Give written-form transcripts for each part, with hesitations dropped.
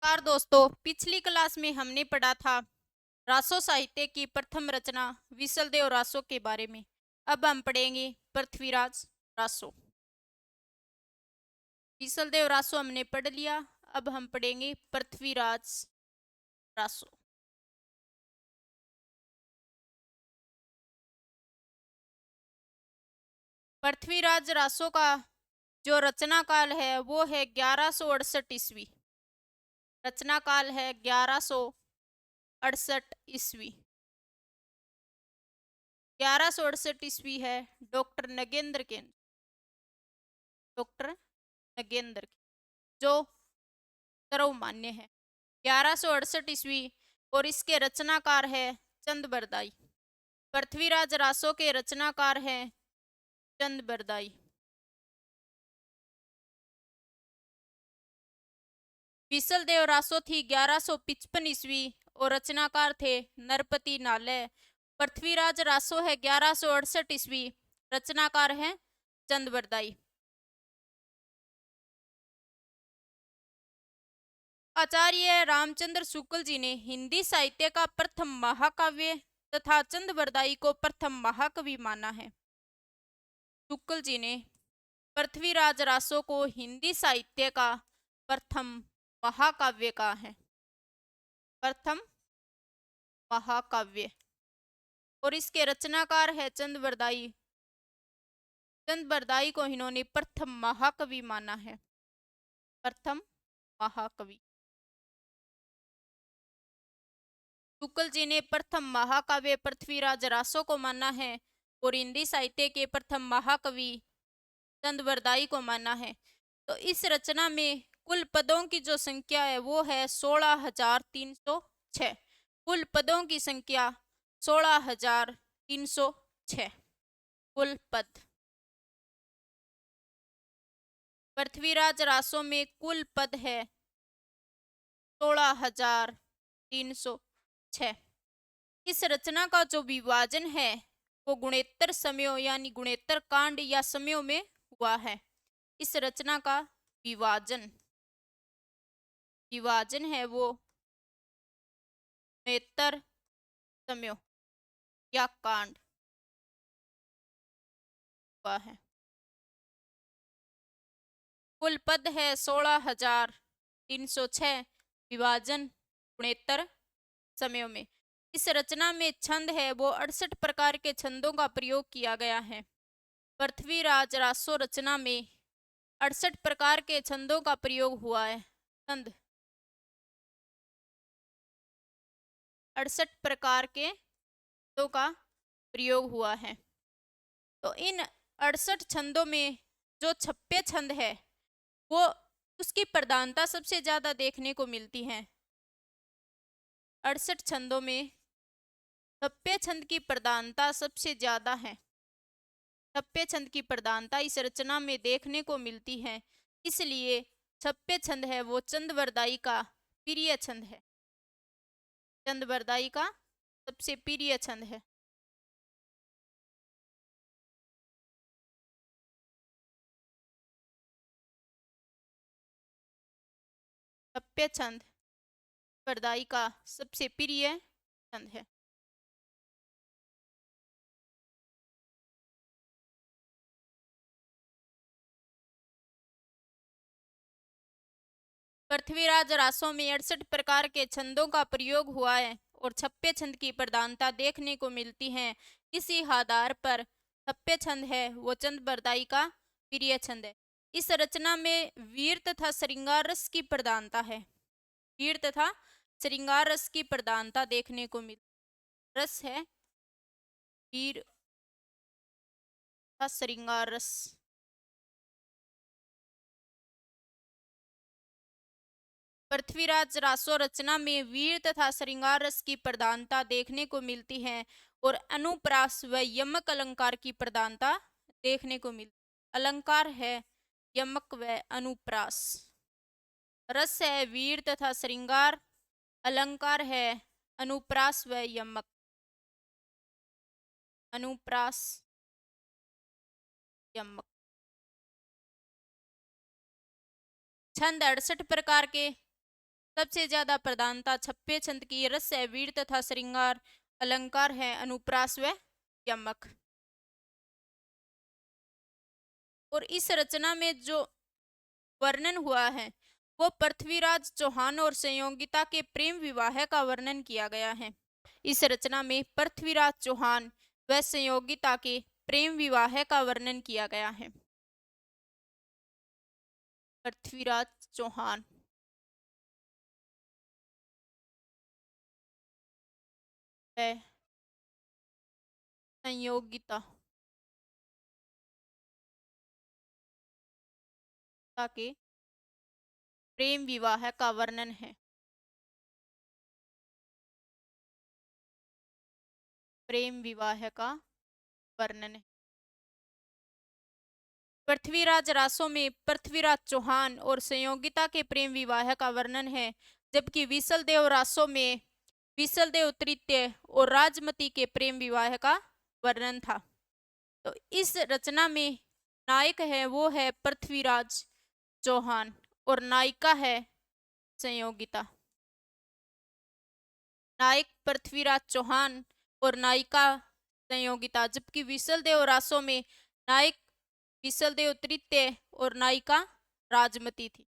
नमस्कार दोस्तों, पिछली क्लास में हमने पढ़ा था रासो साहित्य की प्रथम रचना विसलदेव रासो के बारे में। अब हम पढ़ेंगे पृथ्वीराज रासो। विसलदेव रासो हमने पढ़ लिया। अब हम पढ़ेंगे पृथ्वीराज रासो। पृथ्वीराज रासो का जो रचना काल है वो है 1168 ईस्वी। रचना काल है 1168 ईस्वी। 1168 ईस्वी है डॉक्टर नगेंद्र के डॉक्टर नगेंद्र जो सर्वमान्य है। 1168 ईस्वी और इसके रचनाकार है चंद बरदाई। पृथ्वीराज रासो के रचनाकार है चंद बरदाई। विसल देव रासो थी 1155 ईस्वी और रचनाकार थे नरपति नालय। पृथ्वीराज रासो है 1168 ईस्वी, रचनाकार है चंद बरदाई। आचार्य रामचंद्र शुक्ल जी ने हिंदी साहित्य का प्रथम महाकाव्य तथा चंद बरदाई को प्रथम महाकवि माना है। शुक्ल जी ने पृथ्वीराज रासो को हिंदी साहित्य का प्रथम महाकाव्य कहा है। प्रथम महाकाव्य और इसके रचनाकार है चंद बरदाई। चंद बरदाई को इन्होंने प्रथम महाकवि माना है। प्रथम महाकवि शुक्ल जी ने प्रथम महाकाव्य पृथ्वीराज रासो को माना है और हिंदी साहित्य के प्रथम महाकवि चंद बरदाई को माना है। तो इस रचना में कुल पदों की जो संख्या है वो है 16,306। कुल पदों की संख्या 16,306 कुल पद। पृथ्वीराज रासो में कुल पद है 16,306। इस रचना का जो विभाजन है वो गुणोत्तर समयों यानी गुणोत्तर कांड या समयों में हुआ है। इस रचना का विभाजन विभाजन है वो गुणोत्तर समयों या कांड हुआ है। कुल पद है 16,306, विभाजन गुणोत्तर समयों में। इस रचना में छंद है वो 68 प्रकार के छंदों का प्रयोग किया गया है। पृथ्वीराज रासो रचना में 68 प्रकार के छंदों का प्रयोग हुआ है। छंद 68 प्रकार के छंदों का प्रयोग हुआ है। तो इन 68 छंदों में जो 96 छंद है वो उसकी प्रधानता सबसे ज्यादा देखने को मिलती है। 68 छंदों में 96 छंद की प्रधानता सबसे ज्यादा है। 96 छंद की प्रधानता इस रचना में देखने को मिलती है, इसलिए 96 छंद है वो चंद बरदाई का प्रिय छंद है। चंद बरदाई का सबसे प्रिय छंद है। छप्पे छंद बरदाई का सबसे प्रिय छंद है। पृथ्वीराज रासो में 68 प्रकार के छंदों का प्रयोग हुआ है और 96 छंद की प्रधानता देखने को मिलती है। इसी आधार पर 96 छंद है वो चंद बरदाई का प्रिय छंद है। इस रचना में वीर तथा श्रृंगार रस की प्रधानता है। वीर तथा श्रृंगार रस की प्रधानता देखने को मिल रस है वीर तथा श्रृंगार रस। पृथ्वीराज रासो रचना में वीर तथा श्रृंगार रस की प्रधानता देखने को मिलती है और अनुप्रास व यमक अलंकार की प्रधानता देखने को मिलती। अलंकार है यमक व अनुप्रास, रस है वीर तथा श्रृंगार, अलंकार है अनुप्रास व यमक। अनुप्रास यमक। छंद 68 प्रकार के सबसे ज्यादा प्रधानता छप्पे छंद की रस है, वीर तथा श्रृंगार अलंकार है, अनुप्रास व यमक। और इस रचना में जो वर्णन हुआ है वो पृथ्वीराज चौहान और संयोगिता के प्रेम विवाह का वर्णन किया गया है। इस रचना में पृथ्वीराज चौहान व संयोगिता के प्रेम विवाह का वर्णन किया गया है। पृथ्वीराज चौहान व संयोगिता के प्रेम विवाह का वर्णन है। प्रेम विवाह का वर्णन है। पृथ्वीराज रासों में पृथ्वीराज चौहान और संयोगिता के प्रेम विवाह का वर्णन है, जबकि विसलदेव रासों में विसलदेव तृतीय और राजमती के प्रेम विवाह का वर्णन था। तो इस रचना में नायक है वो है पृथ्वीराज चौहान और नायिका है संयोगिता। नायक पृथ्वीराज चौहान और नायिका संयोगिता, जबकि विसलदेव रासों में नायक विसलदेव तृतीय और नायिका राजमती थी।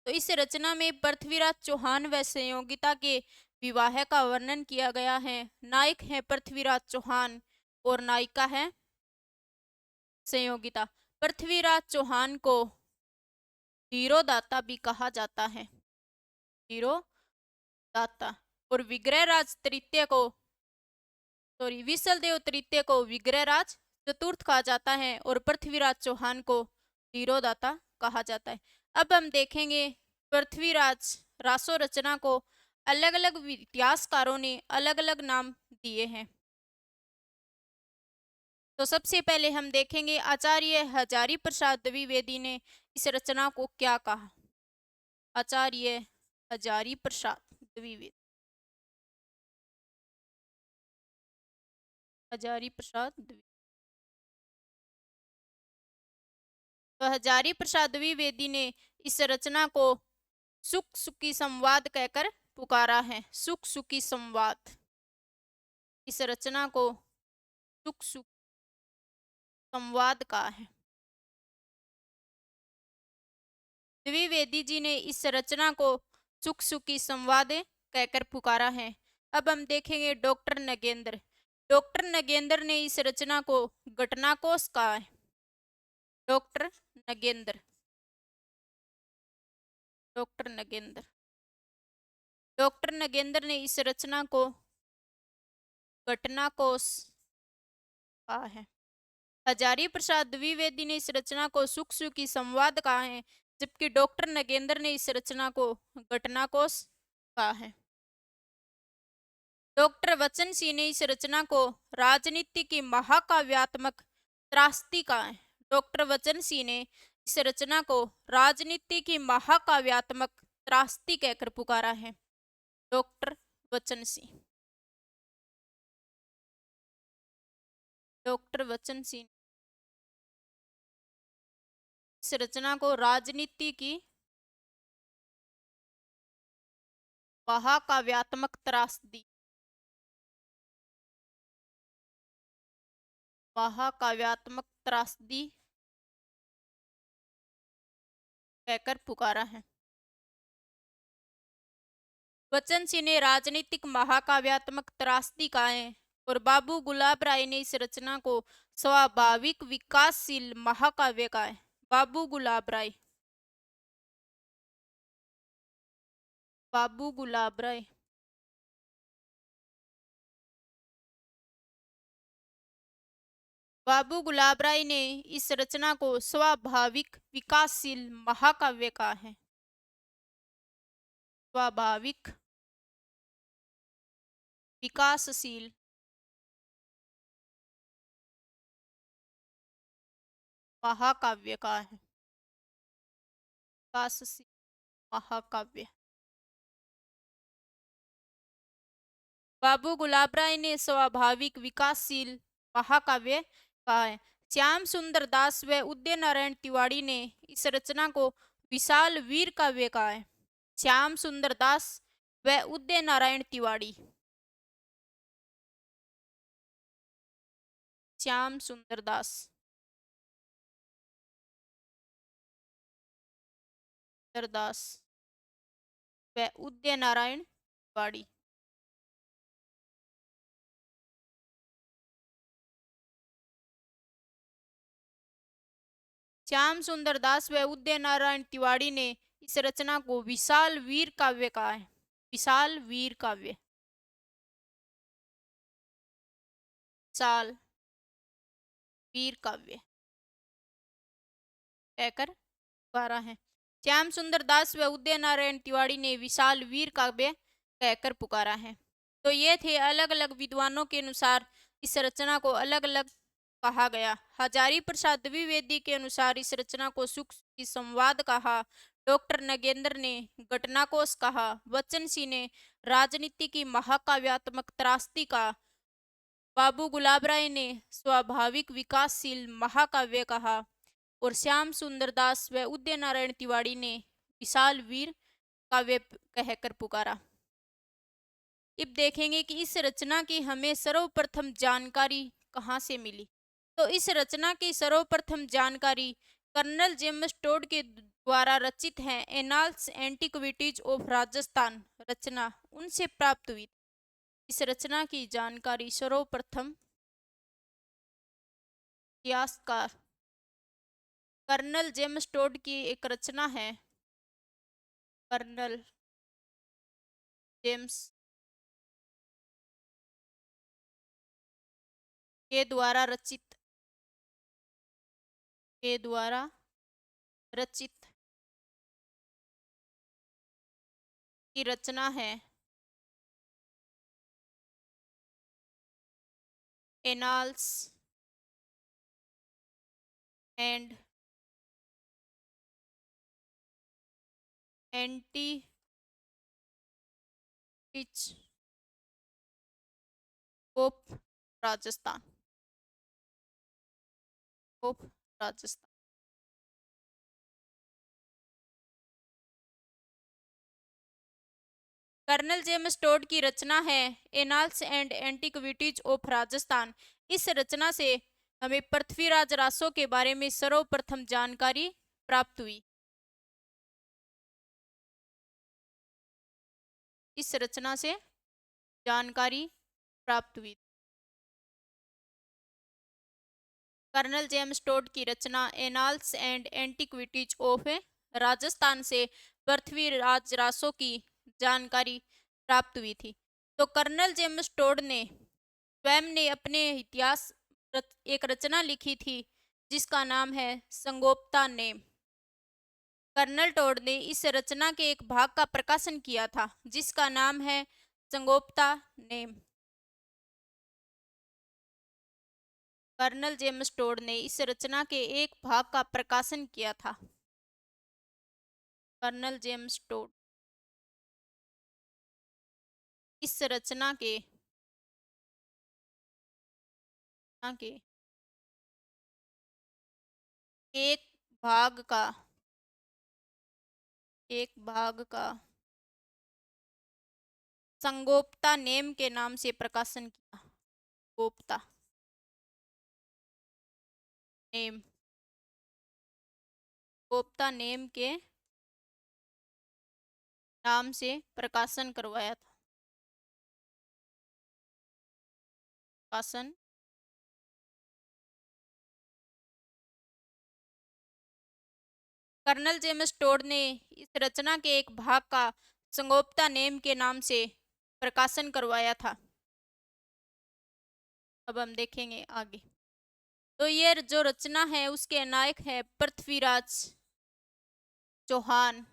तो इस रचना में पृथ्वीराज चौहान व संयोगिता के विवाह का वर्णन किया गया है। नायक है पृथ्वीराज चौहान और नायिका है संयोगिता। पृथ्वीराज चौहान को धीरोदाता भी कहा जाता है, धीरोदाता। और विग्रहराज तृतीय को विसलदेव तृतीय को विग्रहराज चतुर्थ कहा जाता है और पृथ्वीराज चौहान को धीरोदाता कहा जाता है। अब हम देखेंगे पृथ्वीराज रासो रचना को अलग अलग इतिहासकारों ने अलग अलग नाम दिए हैं। तो सबसे पहले हम देखेंगे आचार्य हजारी प्रसाद द्विवेदी ने इस रचना को क्या कहा। आचार्य हजारी प्रसाद द्विवेदी, हजारी प्रसाद द्विवेदी। तो हजारी प्रसाद द्विवेदी ने इस रचना को सुख सुखी संवाद कहकर पुकारा है। सुख सुखी संवाद, इस रचना को सुख सुख संवाद कहा है। द्विवेदी जी ने इस रचना को सुख सुखी संवाद कहकर पुकारा है। अब हम देखेंगे डॉक्टर नगेंद्र। डॉक्टर नगेंद्र ने इस रचना को घटनाकोश कहा है। Doctor Nagendra, doctor Nagendra, doctor Nagendra ने इस रचना को घटनाकोश कहा है। हजारी प्रसाद द्विवेदी ने इस रचना को सुख सुखी संवाद कहा है, जबकि डॉक्टर नगेंद्र ने इस रचना को घटनाकोश कहा है। डॉक्टर वचन सिंह ने इस रचना को राजनीति की महाकाव्यात्मक त्रासदी कहा है। डॉक्टर वचन सिंह ने इस रचना को राजनीति की महाकाव्यात्मक त्रासदी कहकर पुकारा है। डॉक्टर वचन सिंह, डॉक्टर वचन सिंह इस रचना को राजनीति की महाकाव्यात्मक त्रासदी, महाकाव्यात्मक त्रासदी कहकर पुकारा है। वचन सिंह ने राजनीतिक महाकाव्यात्मक त्रासदी कहा है और बाबू गुलाब राय ने इस रचना को स्वाभाविक विकासशील महाकाव्य कहा है। बाबू गुलाब राय, बाबू गुलाब राय, बाबू गुलाब राय ने इस रचना को स्वाभाविक विकासशील महाकाव्य कहा है। स्वाभाविक विकासशील महाकाव्य का है। विकासशील महाकाव्य। बाबू गुलाब राय ने स्वाभाविक विकासशील महाकाव्य कहा है। श्याम सुंदर दास व उदय नारायण तिवारी ने इस रचना को विशाल वीर काव्य कहा है। श्याम सुंदर दास व उदय नारायण तिवारी। श्याम सुंदर दास दास व उदय नारायण तिवारी। श्याम सुंदर दास व उदय नारायण तिवारी ने इस रचना को विशाल वीर काव्य कहा है। विशाल वीर काव्य, विशाल वीर काव्य कहकर पुकारा है। श्याम सुंदर दास व उदय नारायण तिवारी ने विशाल वीर काव्य कहकर पुकारा है। तो ये थे अलग अलग विद्वानों के अनुसार इस रचना को अलग अलग कहा गया। हजारी प्रसाद द्विवेदी के अनुसार इस रचना को सुख की संवाद कहा। डॉक्टर नगेंद्र ने घटनाकोश कहा। बच्चन सिंह ने राजनीति की महाकाव्यात्मक त्रासदी का। बाबू गुलाब राय ने स्वाभाविक विकासशील महाकाव्य कहा और श्याम सुंदर दास व उदय नारायण तिवारी ने विशाल वीर काव्य कहकर पुकारा। अब देखेंगे कि इस रचना की हमें सर्वप्रथम जानकारी कहाँ से मिली। तो इस रचना की सर्वप्रथम जानकारी कर्नल जेम्स टोड के द्वारा रचित है एनाल्स एंटिक्विटीज ऑफ राजस्थान रचना उनसे प्राप्त हुई। इस रचना की जानकारी सर्वप्रथम इतिहासकार कर्नल जेम्स टोड की एक रचना है। कर्नल जेम्स के द्वारा रचित की रचना है Annals and Antiquities of Rajasthan of Rajasthan. Colonel James Tod की रचना है Annals and Antiquities of Rajasthan. इस रचना से हमें पृथ्वीराज रासो के बारे में सर्वप्रथम जानकारी प्राप्त हुई। इस रचना से जानकारी प्राप्त हुई। कर्नल जेम्स टोड की रचना Annals and Antiquities of Rajasthan से पृथ्वीराज रासो की जानकारी प्राप्त हुई थी। तो कर्नल जेम्स टोड ने स्वयं ने अपने इतिहास एक रचना लिखी थी जिसका नाम है संगोप्ता नेम। कर्नल टोड ने इस रचना के एक भाग का प्रकाशन किया था जिसका नाम है संगोप्ता नेम। कर्नल जेम्स टोड ने इस रचना के एक भाग का प्रकाशन किया था। कर्नल जेम्स टोड इस रचना के एक भाग का संगोप्ता नेम के नाम से प्रकाशन किया। गोप्ता नेम, गोप्ता नेम के नाम से प्रकाशन करवाया था। प्रकाशन कर्नल जेम्स टोड ने इस रचना के एक भाग का संगोप्ता नेम के नाम से प्रकाशन करवाया था। अब हम देखेंगे आगे। तो ये जो रचना है उसके नायक है पृथ्वीराज चौहान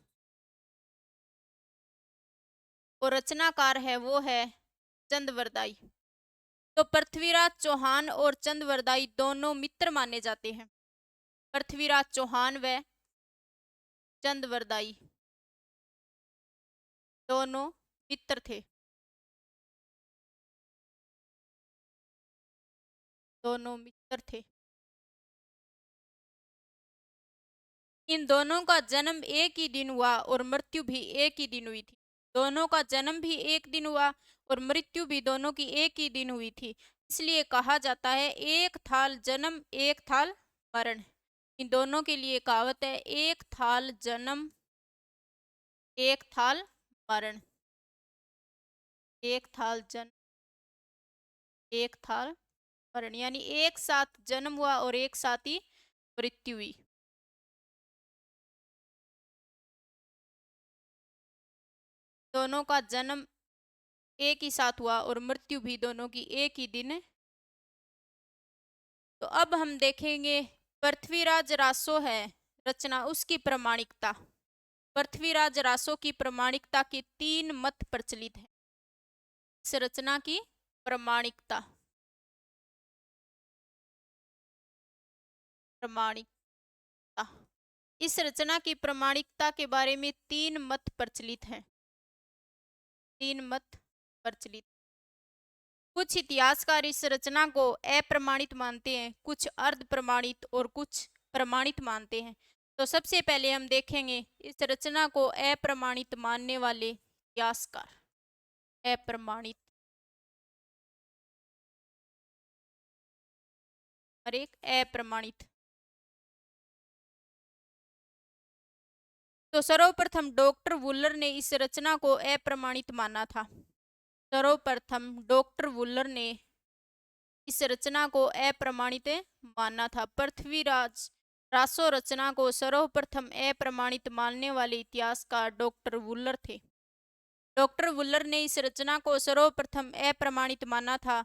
और रचनाकार है वो है चंदवरदाई। तो पृथ्वीराज चौहान और चंदवरदाई दोनों मित्र माने जाते हैं। पृथ्वीराज चौहान व चंदवरदाई दोनों मित्र थे। दोनों मित्र थे। इन दोनों का जन्म एक ही दिन हुआ और मृत्यु भी एक ही दिन हुई थी। दोनों का जन्म भी एक दिन हुआ और मृत्यु भी दोनों की एक ही दिन हुई थी। इसलिए कहा जाता है एक थाल जन्म एक थाल मरण। इन दोनों के लिए कहावत है एक थाल जन्म एक थाल मरण। एक थाल जन्म एक थाल मरण, यानी एक साथ जन्म हुआ और एक साथ ही मृत्यु हुई। दोनों का जन्म एक ही साथ हुआ और मृत्यु भी दोनों की एक ही दिन है। तो अब हम देखेंगे पृथ्वीराज रासो है रचना, उसकी प्रमाणिकता। पृथ्वीराज रासो की प्रमाणिकता के 3 मत प्रचलित हैं। इस रचना की प्रमाणिकता प्रमाणिकता इस रचना की प्रमाणिकता के बारे में 3 मत प्रचलित हैं। 3 मत प्रचलित। कुछ इतिहासकार इस रचना को अप्रमाणित मानते हैं, कुछ अर्ध प्रमाणित और कुछ प्रमाणित मानते हैं। तो सबसे पहले हम देखेंगे इस रचना को अप्रमाणित मानने वाले इतिहासकार। अप्रमाणित और एक अप्रमाणित। तो सर्वप्रथम डॉक्टर वुलर ने इस रचना को अप्रमाणित माना था। सर्वप्रथम डॉक्टर वुलर ने इस रचना को अप्रमाणित माना था। पृथ्वीराज रासो रचना को सर्वप्रथम अप्रमाणित मानने वाले इतिहासकार डॉक्टर वुलर थे। डॉक्टर वुलर ने इस रचना को सर्वप्रथम अप्रमाणित माना था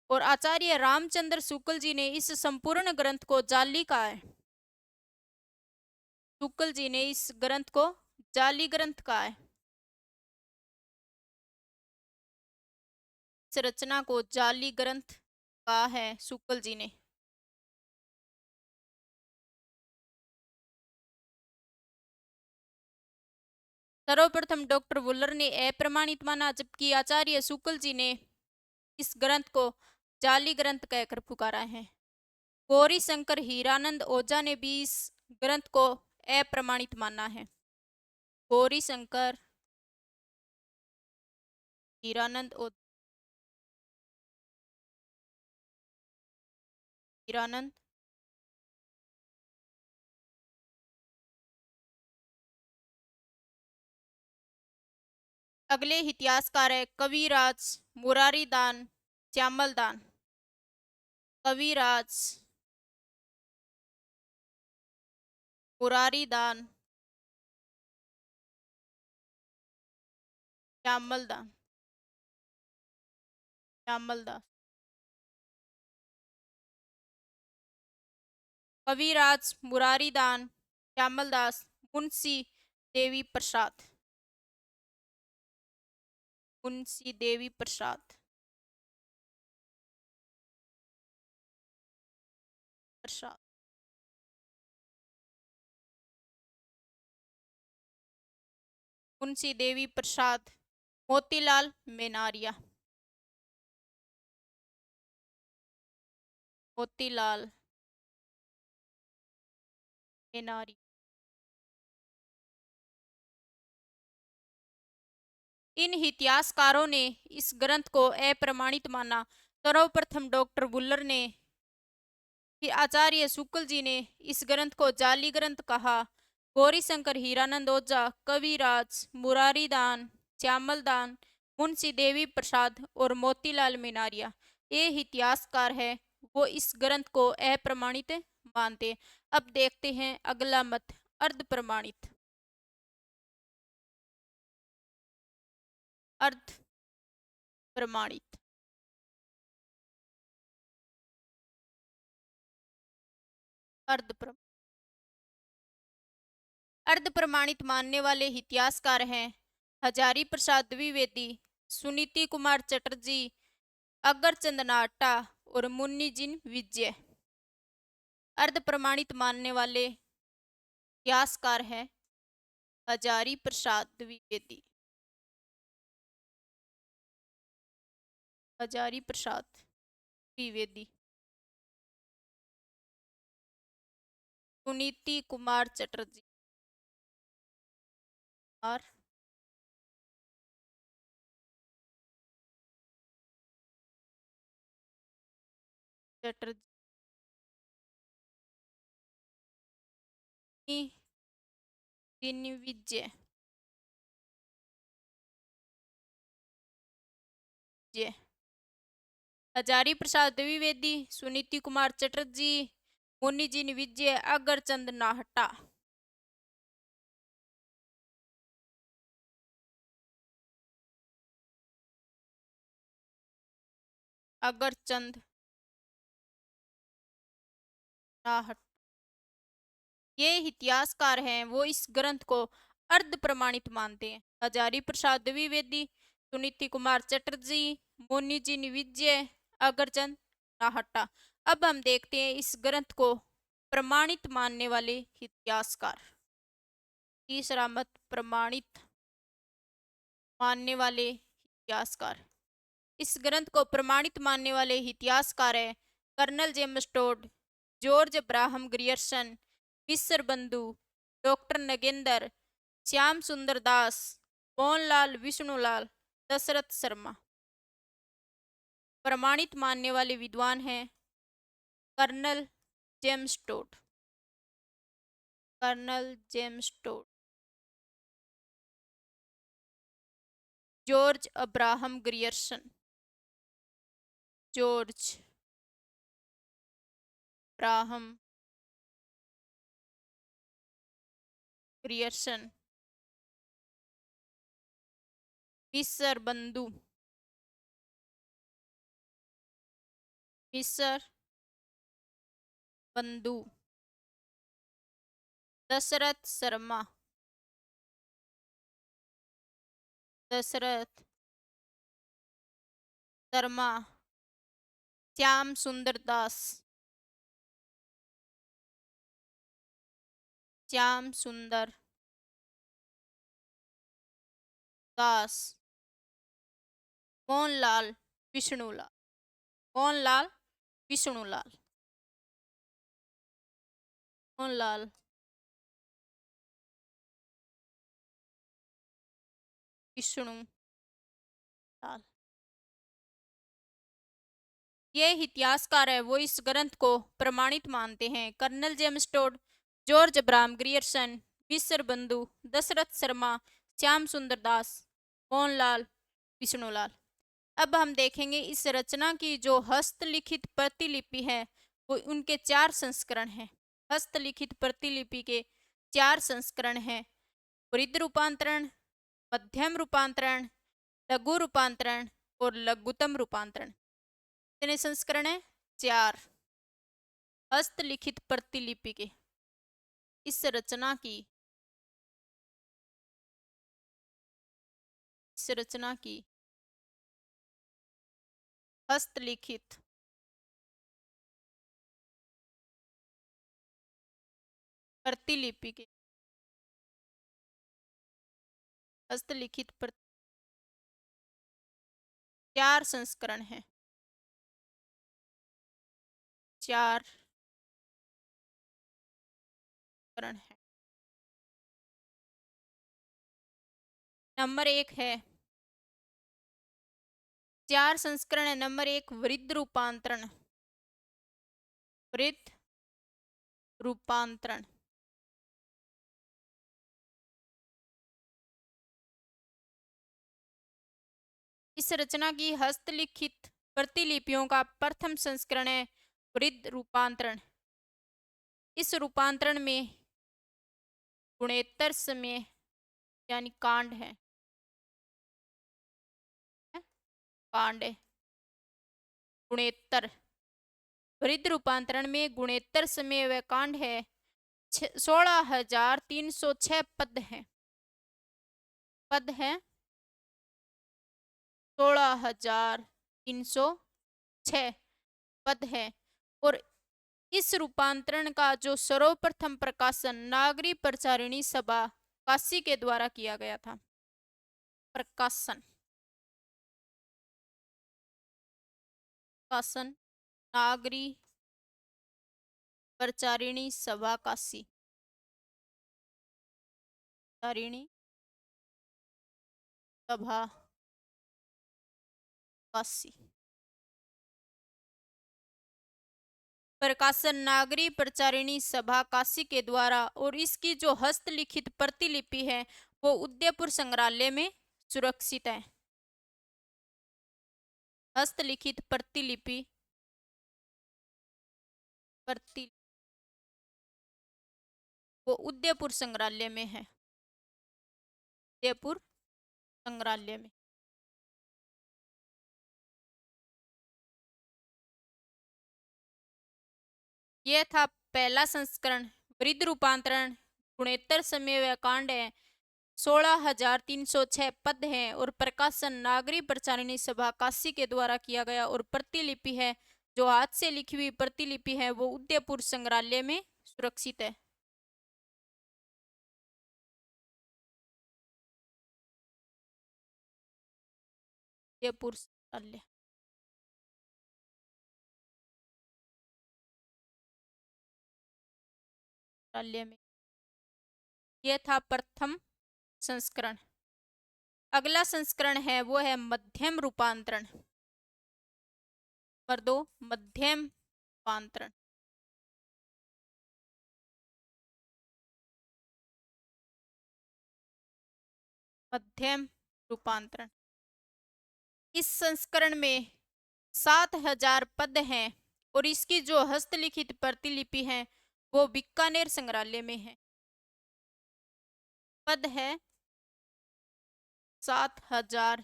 और आचार्य रामचंद्र शुक्ल जी ने इस संपूर्ण ग्रंथ को जाली कहा है। शुक्ल जी ने इस ग्रंथ को जाली ग्रंथ कहा है। इस रचना को जाली ग्रंथ कहा है शुक्ल जी ने। सर्वप्रथम डॉक्टर वुलर ने अप्रमाणित माना, जबकि आचार्य शुक्ल जी ने इस ग्रंथ को जाली ग्रंथ कहकर पुकारा है। गौरी शंकर हीरानंद ओझा ने भी इस ग्रंथ को अप्रमाणित माना है। गौरी शंकर हीरानंद हीरानंद अगले इतिहासकार है कविराज मुरारीदान श्यामलदान। कविराज मुरारीदान श्यामलदान श्यामलदास। कविराज मुरारीदान श्यामलदास मुंशी देवी प्रसाद। मुंशी देवी प्रसाद प्रसाद। मुंशी देवी प्रसाद मोतीलाल मेनारिया। मोतीलाल मेनारी। इन इतिहासकारों ने इस ग्रंथ को अप्रमाणित माना। सर्वप्रथम डॉक्टर वुलर ने, फिर आचार्य शुक्ल जी ने इस ग्रंथ को जाली ग्रंथ कहा। गौरी शंकर हीरानंद ओझा, कविराज मुरारीदान श्यामलदान मुंशी देवी प्रसाद और मोतीलाल मेनारिया, ये इतिहासकार है वो इस ग्रंथ को अप्रमाणित मानते। अब देखते हैं अगला मत अर्ध प्रमाणित। अर्ध प्रमाणित। अर्ध अर्ध प्रमाणित मानने वाले इतिहासकार हैं हजारी प्रसाद द्विवेदी, सुनीति कुमार चटर्जी, अगरचंद नाहटा और मुन्नी जिन विजय। अर्ध प्रमाणित मानने वाले इतिहासकार हैं हजारी प्रसाद द्विवेदी। हजारी प्रसाद द्विवेदी, सुनीति कुमार चटर्जी। आर चटर्जी दिनविजय हजारी प्रसाद द्विवेदी, सुनीति कुमार चटर्जी, मुन्नी जी विजय, अगरचंद नाहटा। अगरचंद नाहटा ये इतिहासकार हैं, वो इस ग्रंथ को अर्ध प्रमाणित मानते हैं। हजारी प्रसाद द्विवेदी, सुनीति कुमार चटर्जी, मुन्नी जी विजय, अगरचंद नाहटा। अब हम देखते हैं इस ग्रंथ को प्रमाणित मानने वाले इतिहासकार। तीसरा मत, प्रमाणित मानने वाले इतिहासकार। इस ग्रंथ को प्रमाणित मानने वाले इतिहासकार है Colonel James Tod, George Abraham Grierson, Mishra Bandhu, doctor Nagendra, Shyam सुंदर दास, मोहनलाल विष्णुलाल, दशरथ शर्मा। प्रमाणित मानने वाले विद्वान हैं Colonel James Tod, Colonel James Tod, George Abraham Grierson, George Abraham Grierson, Mishra Bandhu, मिस्र बंधु, दशरथ शर्मा, दशरथ शर्मा, श्याम सुंदर दास, श्याम सुंदर दास, मोहनलाल विष्णुलाल, मोहनलाल विष्णुलाल, मोहनलाल विष्णुलाल। ये इतिहासकार है, वो इस ग्रंथ को प्रमाणित मानते हैं। Colonel James Tod, George Abraham Grierson, Mishra Bandhu, Dasharath Sharma, Shyam सुंदर दास, मोहनलाल विष्णुलाल। अब हम देखेंगे इस रचना की जो हस्तलिखित प्रतिलिपि है वो उनके 4 संस्करण हैं। हस्तलिखित प्रतिलिपि के 4 संस्करण हैं। वृद्ध रूपांतरण, मध्यम रूपांतरण, लघु रूपांतरण और लघुतम रूपांतरण। कितने संस्करण है? 4। हस्तलिखित प्रतिलिपि के इस रचना की हस्तलिखित प्रतिलिपि के हस्तलिखित 4 संस्करण हैं। 4 संस्करण है। नंबर 1 है 4 संस्करण है। नंबर 1 वृद्ध रूपांतरण, वृद्ध रूपांतरण। इस रचना की हस्तलिखित प्रतिलिपियों का प्रथम संस्करण है वृद्ध रूपांतरण। इस रूपांतरण में गुणेत्तर समय यानी कांड है, कांड है गुणेत्तर। वृद्ध रूपांतरण में गुणेत्तर समय व कांड है 16,306 पद हैं। पद है 16,306 पद है। और इस रूपांतरण का जो सर्वप्रथम प्रकाशन नागरी प्रचारिणी सभा काशी के द्वारा किया गया था। प्रकाशन प्रकाशन नागरी प्रचारिणी सभा काशी, प्रचारिणी सभा काशी। प्रकाशन नागरी प्रचारिणी सभा काशी के द्वारा, और इसकी जो हस्तलिखित प्रतिलिपि है वो उदयपुर संग्रहालय में सुरक्षित है। हस्तलिखित प्रतिलिपि वो उदयपुर संग्रहालय में है। उदयपुर संग्रहालय में। यह था पहला संस्करण। वृद्ध रूपांतरण गुणोत्तर समय कांड है। 16,306 पद हैं और प्रकाशन नागरी प्रचारिणी सभा काशी के द्वारा किया गया, और प्रतिलिपि है जो हाथ से लिखी हुई प्रतिलिपि है वो उदयपुर संग्रहालय में सुरक्षित है। उदयपुर संग्रहालय में। यह था प्रथम संस्करण। अगला संस्करण है वो है मध्यम रूपांतरण। नंबर 2 मध्यम रूपांतरण। मध्यम रूपांतरण। इस संस्करण में 7,000 पद हैं और इसकी जो हस्तलिखित प्रतिलिपि है वो बीकानेर संग्रहालय में है। पद है 7,000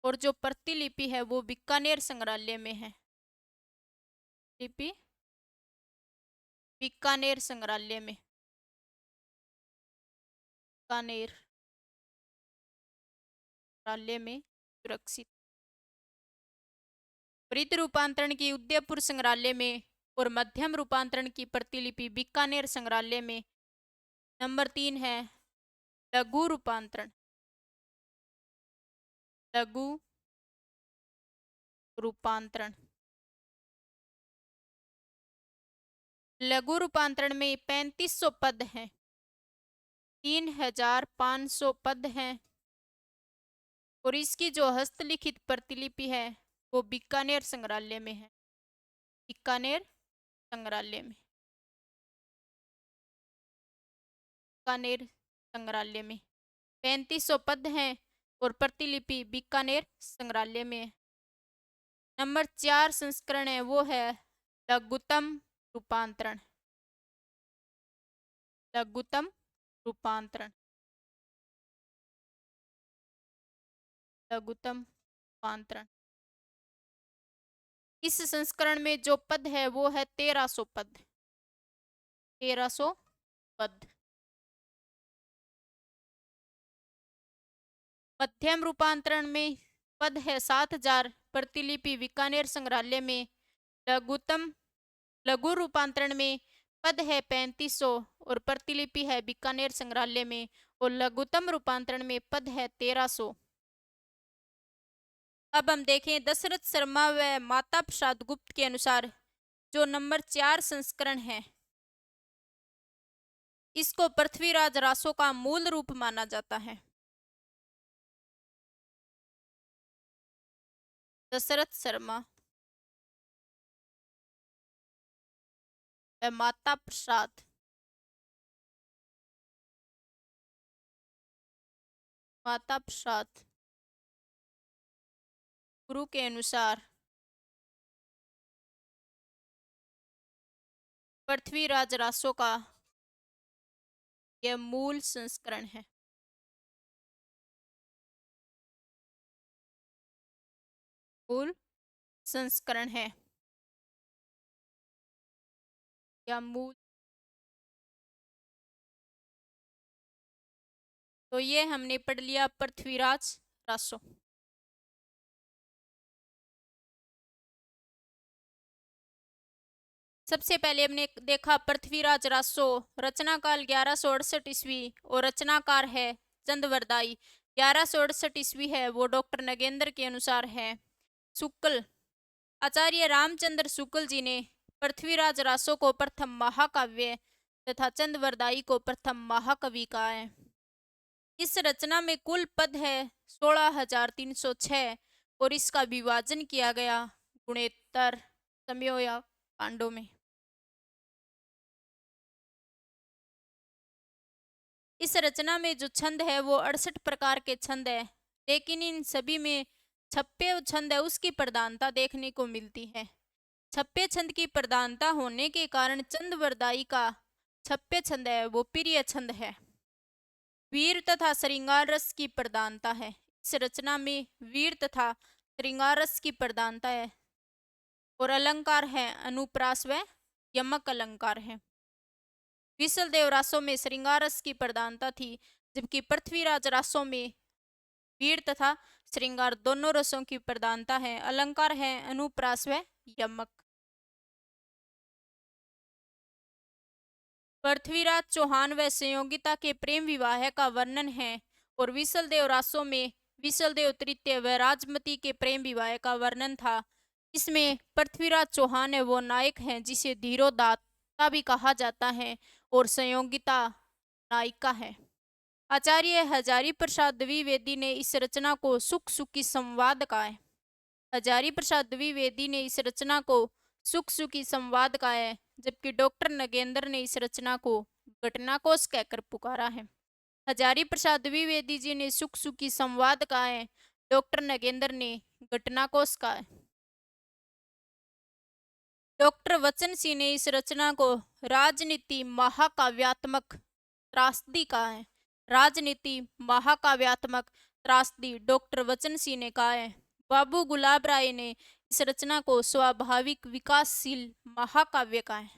और जो प्रतिलिपि है वो बीकानेर संग्रहालय में है। लिपि बीकानेर संग्रहालय में। बीकानेर संग्रहालय में सुरक्षित। वृत्त रूपांतरण की उदयपुर संग्रहालय में और मध्यम रूपांतरण की प्रतिलिपि बीकानेर संग्रहालय में। नंबर 3 है लघु रूपांतरण। लघु रूपांतरण। लघु रूपांतरण में 3500 पद हैं। 3,500 पद हैं और इसकी जो हस्तलिखित प्रतिलिपि है वो बीकानेर संग्रहालय में है। बीकानेर संग्रहालय में। बीकानेर संग्रहालय में 3500 पद हैं और प्रतिलिपि बीकानेर संग्रहालय में है। नंबर 4 संस्करण है वो है लघुत्तम रूपांतरण। लघुत्तम रूपांतरण। लघुत्तम रूपांतरण। इस संस्करण में जो पद है वो है 1300 पद। 1300 पद। मध्यम रूपांतरण में पद है 7,000, प्रतिलिपि बीकानेर संग्रहालय में। लघु रूपांतरण में पद है 3500 और प्रतिलिपि है बीकानेर संग्रहालय में, और लघुत्तम रूपांतरण में पद है 1300। अब हम देखें दशरथ शर्मा व माता प्रसाद गुप्त के अनुसार जो नंबर 4 संस्करण है इसको पृथ्वीराज रासो का मूल रूप माना जाता है। दशरथ शर्मा व माता प्रसाद गुरु के अनुसार पृथ्वीराज रासो का यह मूल संस्करण है। मूल संस्करण है या मूल। तो ये हमने पढ़ लिया पृथ्वीराज रासो। सबसे पहले हमने देखा पृथ्वीराज रासो, रचनाकाल 1168 ईस्वी और रचनाकार है चंदवरदाई। 1168 ईस्वी है वो डॉक्टर नगेंद्र के अनुसार है। शुक्ल आचार्य रामचंद्र शुक्ल जी ने पृथ्वीराज रासो को प्रथम महाकाव्य तथा चंदवरदाई को प्रथम महाकवि कहा है। इस रचना में कुल पद है 16,306 और इसका विभाजन किया गया गुणोत्तर समयों या कांडों में। इस रचना में जो छंद है वो 68 प्रकार के छंद है, लेकिन इन सभी में छप्पे छंद है उसकी प्रधानता देखने को मिलती है। छप्पे छंद की प्रधानता होने के कारण चंद बरदाई का छप्पे छंद है वो प्रिय छंद है। वीर तथा श्रृंगार रस की प्रधानता है। इस रचना में वीर तथा श्रृंगार रस की प्रधानता है और अलंकार है अनुप्रास व यमक अलंकार है। विसल देव रासों में श्रृंगार रस की प्रधानता थी, जबकि पृथ्वीराज रासों में वीर तथा श्रृंगार दोनों रसों की प्रधानता है। अलंकार है अनुप्रास व यमक। पृथ्वीराज चौहान व संयोगिता के प्रेम विवाह का वर्णन है और विसल देव रासों में विसल देव तृतीय व राजमती के प्रेम विवाह का वर्णन था। इसमें पृथ्वीराज चौहान है वो नायक है जिसे धीरोदात्ता भी कहा जाता है और संयोगिता नायिका है। आचार्य हजारी प्रसाद द्विवेदी ने इस रचना को सुख सुखी संवाद कहा है। हजारी प्रसाद द्विवेदी ने इस रचना को सुख सुखी संवाद कहा है, जबकि डॉक्टर नगेंद्र ने इस रचना को घटनाकोश कहकर पुकारा है। हजारी प्रसाद द्विवेदी जी ने सुख सुखी संवाद कहा है, डॉक्टर नगेंद्र ने घटनाकोश कहा है। डॉक्टर वचन सिंह ने इस रचना को राजनीति महाकाव्यात्मक त्रासदी कहा है। राजनीति महाकाव्यात्मक त्रासदी डॉक्टर वचन सिंह ने कहा है। बाबू गुलाब राय ने इस रचना को स्वाभाविक विकासशील महाकाव्य कहा है।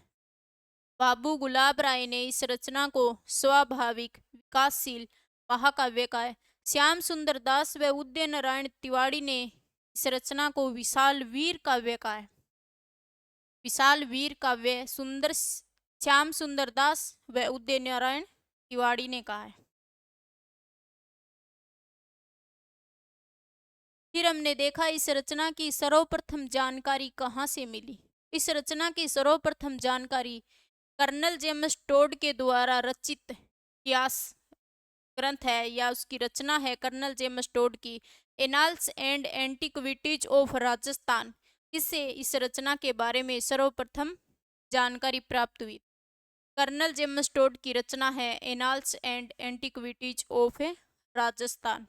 बाबू गुलाब राय ने इस रचना को स्वाभाविक विकासशील महाकाव्य कहा है। श्याम सुंदर दास व उदय नारायण तिवारी ने इस रचना को विशाल वीर काव्य कहा है। विशाल वीर काव्य सुंदर श्याम सुंदर दास व उदय नारायण तिवारी ने कहा है। फिर हमने देखा इस रचना की सर्वप्रथम जानकारी कहाँ से मिली। इस रचना की सर्वप्रथम जानकारी कर्नल जेम्स टोड के द्वारा रचित इतिहास ग्रंथ है या उसकी रचना है कर्नल जेम्स टोड की annals and Antiquities of Rajasthan. इससे इस रचना के बारे में सर्वप्रथम जानकारी प्राप्त हुई। कर्नल जेम्स टोड की रचना है Annals and Antiquities of Rajasthan.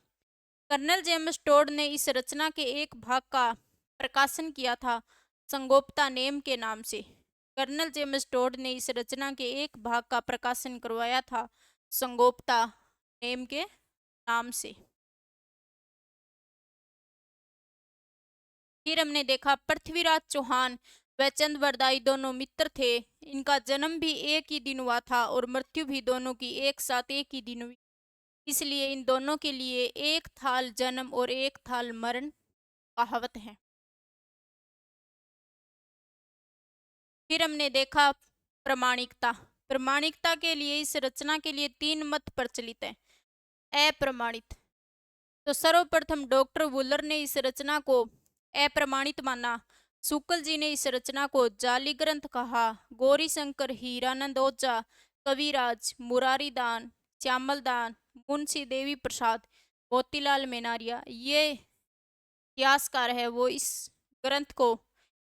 Colonel James Tod ने इस रचना के एक भाग का प्रकाशन किया था संगोप्ता नेम के नाम से। कर्नल जेम्स टोड ने इस रचना के एक भाग का प्रकाशन करवाया था संगोप्ता नेम के नाम से। फिर हमने देखा पृथ्वीराज चौहान व चंद बरदाई दोनों मित्र थे। इनका जन्म भी एक ही दिन हुआ था और मृत्यु भी दोनों की एक साथ एक ही दिन हुई, इसलिए इन दोनों के लिए एक थाल जन्म और एक थाल मरण कहावत है। फिर हमने देखा प्रमाणिकता। प्रमाणिकता के लिए इस रचना के लिए 3 मत प्रचलित हैं। अप्रमाणित, तो सर्वप्रथम डॉक्टर वुलर ने इस रचना को अप्रमाणित माना। शुक्ल जी ने इस रचना को जाली ग्रंथ कहा। गौरी शंकर, हीरानंद ओझा, कविराज, मुरारी दान, श्यामल दान, मुंशी देवी प्रसाद, मोतीलाल मेनारिया ये इतिहासकार है वो इस ग्रंथ को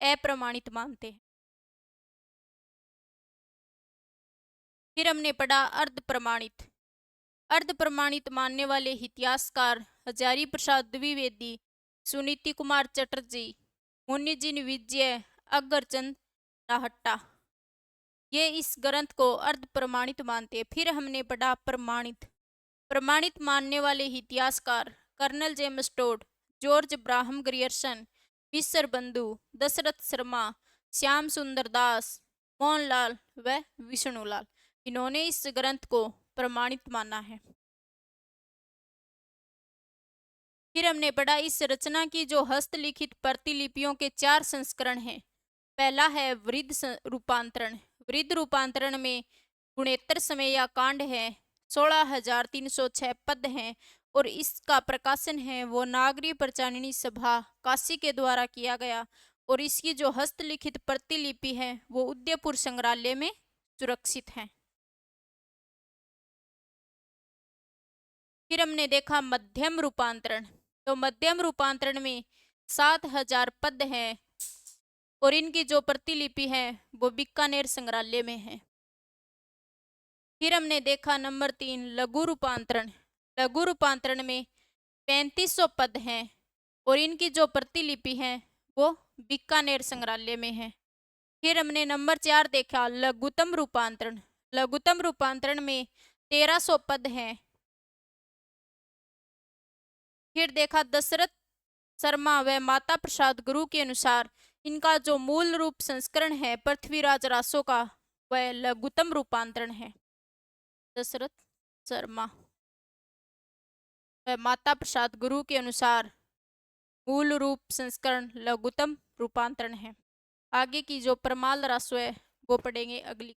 अप्रमाणित मानते हैं। फिर हमने पढ़ा अर्ध प्रमाणित। अर्ध प्रमाणित मानने वाले इतिहासकार हजारी प्रसाद द्विवेदी, सुनीति कुमार चटर्जी, मुनिजिन विजय, अग्रचंद नाहट्टा ये इस ग्रंथ को अर्ध प्रमाणित मानते हैं। फिर हमने पढ़ा प्रमाणित। प्रमाणित मानने वाले इतिहासकार colonel James Tod, George Abraham Grierson, विसर बंधु, दशरथ शर्मा, श्याम सुंदर दास, मोहनलाल व विष्णुलाल, इन्होंने इस ग्रंथ को प्रमाणित माना है। फिर हमने पढ़ा इस रचना की जो हस्तलिखित प्रतिलिपियों के 4 संस्करण हैं। पहला है वृद्ध रूपांतरण। वृद्ध रूपांतरण में गुणोत्तर समय या कांड है, 16,306 पद हैं और इसका प्रकाशन है वो नागरी प्रचारिणी सभा काशी के द्वारा किया गया और इसकी जो हस्तलिखित प्रतिलिपि है वो उदयपुर संग्रहालय में सुरक्षित है। फिर हमने देखा मध्यम रूपांतरण। तो मध्यम रूपांतरण में 7000 पद हैं और इनकी जो प्रतिलिपि है वो बीकानेर संग्रहालय में है। फिर हमने देखा नंबर 3 लघु रूपांतरण। लघु रूपांतरण में 3500 पद हैं और इनकी जो प्रतिलिपि है वो बीकानेर संग्रहालय में है। फिर हमने नंबर 4 देखा लघुत्तम रूपांतरण। लघुत्तम रूपांतरण में 1300 पद हैं। फिर देखा दशरथ शर्मा व माता प्रसाद गुरु के अनुसार इनका जो मूल रूप संस्करण है पृथ्वीराज रासो का वह लघुत्तम रूपांतरण है। दशरथ शर्मा व माता प्रसाद गुरु के अनुसार मूल रूप संस्करण लघुत्तम रूपांतरण है। आगे की जो परमाल रासो है वो पढ़ेंगे अगली